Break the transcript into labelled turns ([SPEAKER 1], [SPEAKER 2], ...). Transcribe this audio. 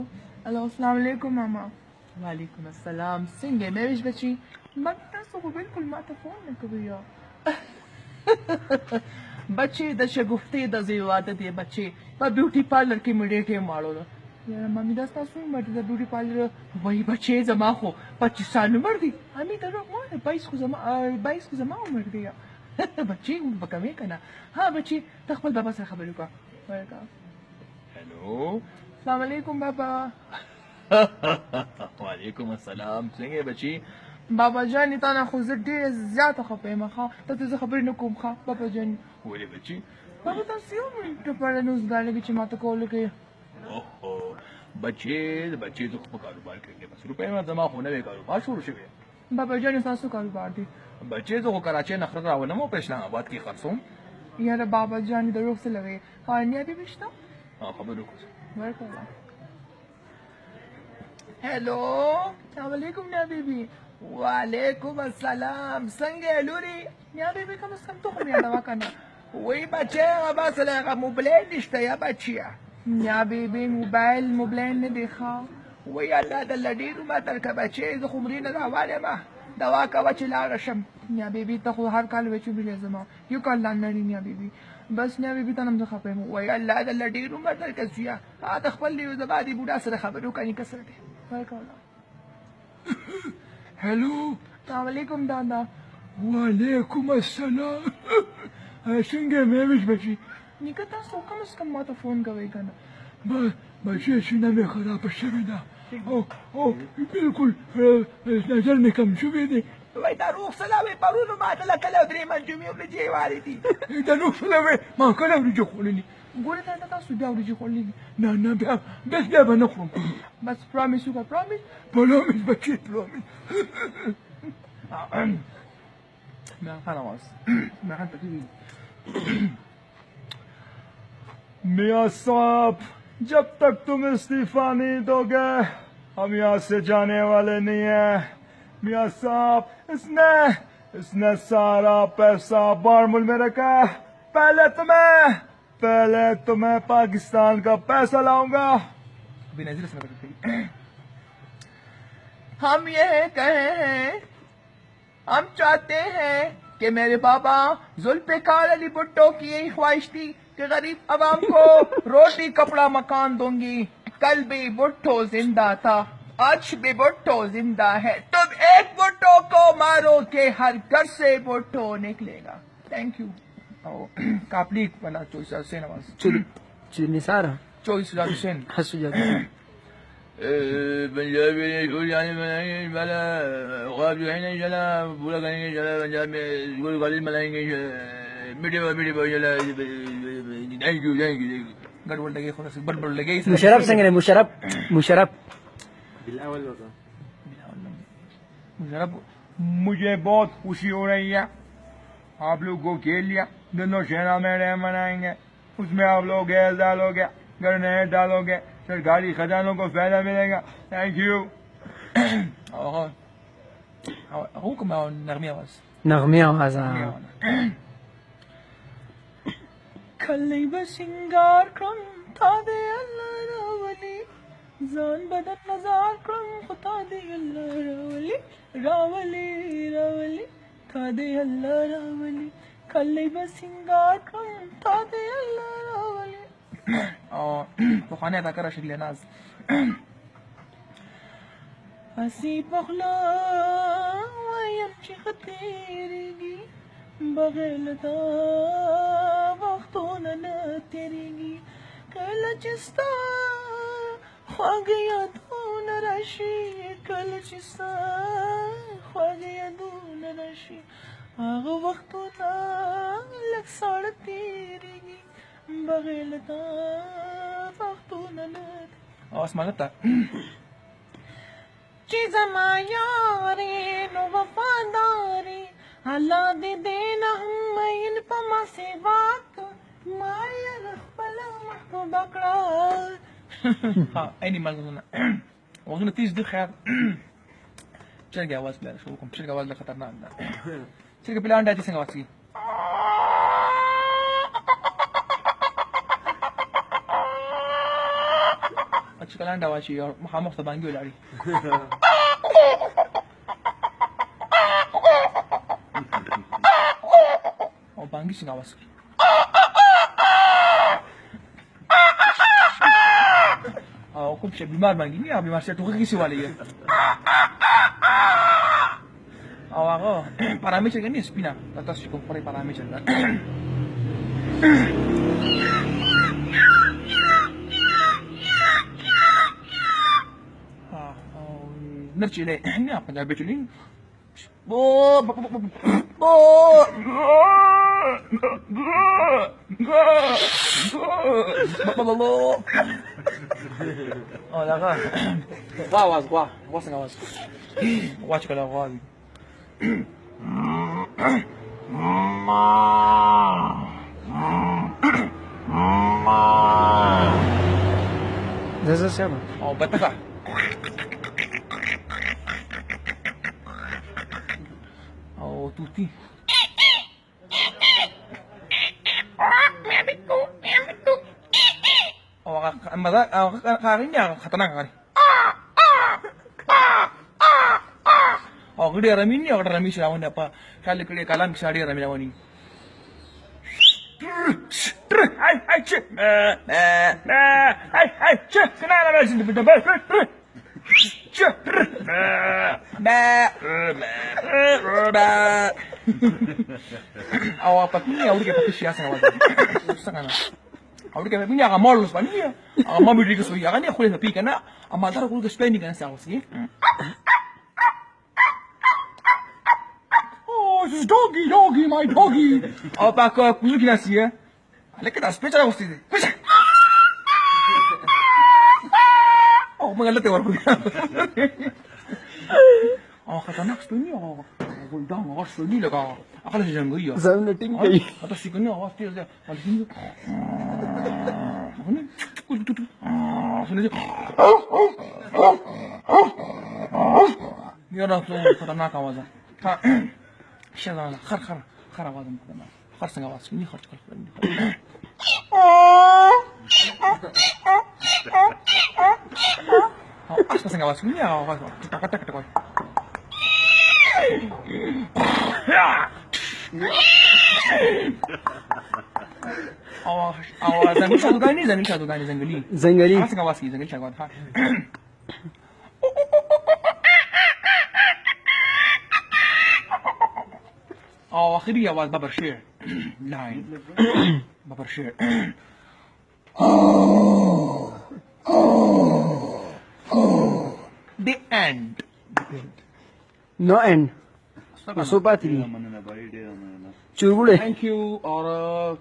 [SPEAKER 1] الو السلام علیکم ماما. وعلیکم السلام. څنګه مې ویش بچي؟ ما تاسو خو بالکل ما ته فون نه کوي یا بچي د شګفتې د زیواده دی بچي په بیوټي پارلر کې مې ډېر ټیم واړو یاره مامي دا ستاسو عمر دی د بیوټي پارلر وایي بچي زما خو 25 سال عمر دی همې دروغ ما 22 خو زما عمر دی بچي به کمې که نه ها بچي ته خپل بابا سره خبرې وکړه
[SPEAKER 2] हेलो
[SPEAKER 1] السلام علیکم بابا.
[SPEAKER 2] वालेकुम अस्सलाम. څنګه بچی؟
[SPEAKER 1] بابا جان تا نه خو زه ډېره زیاته خفه یم ښه ته ته زه خبرې نه کوم ښه بابا جان.
[SPEAKER 2] ولې بچی؟
[SPEAKER 1] بابا تاسو یو منټ لپاره نوز غاړې چې ما ته کول کوي.
[SPEAKER 2] اوهو بچی زه خو په کاروبار کې بس روپۍ ما زما خو نوی کاروبار شروع شوی.
[SPEAKER 1] بابا جان تاسو کاروبار دی؟
[SPEAKER 2] بچی زه خو کراچۍ نخرت راولم او په اسلام آباد کې خرڅوم.
[SPEAKER 1] یاره بابا جان دروغ څه لوي خانیا بي بشته
[SPEAKER 2] خبرو کوم.
[SPEAKER 1] ورکړه. هلو السلام علیکم نیا بیبي. وعلیکم السلام. څنګه لوري نیا بیبي کم از کم تو خو مې یادوه که نه وایي بچی هغه بس هغه موبایل نشته یا بچیه نیا بیبي موبایل نه دی ښه وایي الله دله ډېر عمر درکړه بچی زه خو مرې نه راوالې ما دوا کوه چې لاړه شم. نیا بیبي ته خو هر کال وچو بیلی زما یو کال لا نړي نیا بیبي بس نیا بیبي ته نه هم زه خفه یم وایي الله دله ډېر عمر درکړه زویه د خپل یو زما دې بوډا سره خبرې وکړه نیکه سره دی
[SPEAKER 2] हेलो
[SPEAKER 1] السلام علیکم دادا.
[SPEAKER 2] वालेकुम अस्सलाम. څنګه مې ویش بچی؟
[SPEAKER 1] نیکه تاسو کم از کم ما ته فون کوئ که نه
[SPEAKER 2] بچی سینه مې خرابه شوې ده او بالکل نظر مې کم شوی دی.
[SPEAKER 1] وای دا روغ سلاوي پرونو ما ته لکه له درې منجمې وریجې والې دي.
[SPEAKER 2] دا روغ سلاوي ما کله وریجې خوړلي.
[SPEAKER 1] ګورې تا تاسو بیا وریجې خوړلي دي؟
[SPEAKER 2] نه بیا به نه خورم.
[SPEAKER 1] بس پرامیس وکړه پرامیس
[SPEAKER 2] بچی پرامیس. मियाँ साहब जब तक तुम इस्तीफा नहीं दोगे हम यहाँ से जाने वाले नहीं हैं. मियाँ साहब इसने सारा पैसा बारमूल में रखा. पहले तुम्हें पाकिस्तान का पैसा लाऊंगा.
[SPEAKER 1] हम ये कहें हम चाहते हैं कि मेरे बाबा जुल्फ़िकार अली भुट्टो की यही ख्वाहिश थी कि गरीब अवाम को रोटी कपड़ा मकान दूंगी. कल भी भुट्टो जिंदा था आज भी भुट्टो जिंदा है. तुम एक भुट्टो को मारो के हर घर से भुट्टो निकलेगा. Thank you. कापली वाला चोइस हुसैन आवाज
[SPEAKER 3] चुनी सारा
[SPEAKER 1] चोइस हुसैन
[SPEAKER 3] हसुजा
[SPEAKER 2] पंजाबी जाने वाला ख्वाब जो है ना चला पूरा करेंगे चला पंजाब में गोल कॉलेज मनाएंगे मीठे चला. थैंक यू
[SPEAKER 1] गड़बड़ लगे थोड़ा सा बड़बड़ लगे.
[SPEAKER 3] मुशर्रफ संग ने मुशर्रफ
[SPEAKER 2] मुझे बहुत खुशी हो रही है. आप लोग को खेल लिया दोनों शहरा में रह मनाएंगे. उसमें आप लोग गैस डालोगे ग्रेनेड डालोगे सरकारी खजानों को फायदा मिलेगा. Thank you.
[SPEAKER 1] हुक्म नगमी आवाज खल्ली बसिंगार क्रम था दे अल्लाह रावली जान बदन नजार क्रम खुदा दे अल्लाह रावली था दे अल्लाह रावली खल्ली बसिंगार क्रम था दे अल्लाह रावली. तो खाने अदा करा शिकले नाज हसी पखला यमची खतेरेगी बगैलता वक्तों न तेरेगी कल चिस्ता ख्वागिया दून रशी कल चिस्ता ख्वागिया दून रशी आग वक्तों न लग साड़ तेरेगी बगैलता वक्तों न आसमानता चीज़ मायारे नो वफादारी अल्लाह दे देना हम इन पमा से बात माया रखबला महबूब बकरा. हाँ ऐनी मालूम ना वज़न 30 दखल चल गया आवाज़ प्लेयर शो कम चल गया आवाज़ खतरनाक ना चल के प्लान डाटी संग आवाज़ की अच्छा کلان دا واشي او مخامخ ته باندې ولاړی او باندې څنګه واس او کوم چې بیمار باندې نه بیمار څه ټوګه کیسه والی او هغه پارامتر کني سپینا تاسو کوم پرې پارامتر ده نرجع إليه هنا قد عبيتولين لا غاز غاز غاز واش كلا غاز
[SPEAKER 3] ده siapa?
[SPEAKER 1] Oh, betapa. Oh, tuti. Oh, karinya khatanang kari. Oh, gede raminya ada rami selawan apa? Kali kali kalam bisa ada rami lawan ini. Hai cek, hai cek, kenapa masih di depan? Cek, awak pakai awak pakai siasa awak. Sangat. Awak pakai punya amal lu sebenarnya. Amal beri kesulitan kan ya kulit tapi karena amal taruh kulit kesulitan kan saya sih. Oh, this is doggy, my doggy. Awak pakai kulit nasi ya. لكن أسبيش أنا وستي بيش أو ما قلت وربي أو خطناك سبيني أو ولدان غاش سبيني لك أخلص جنگية
[SPEAKER 3] زمنا تنكي
[SPEAKER 1] هذا سيكوني أو أفتي زي مالكين هني كل توتو هني يلا تو خطناك أوزا شذا خر أوزا خر سنجا واسكني خرج كل Asal nggak masuk ini ya, tak koi. Zangguli satu kali zangguli. Asal nggak masuk zangguli cakap. akhirnya awal babar share. Line. Babar share. The end.
[SPEAKER 3] No end. Masuk pati. Curbule.
[SPEAKER 1] Thank you. Or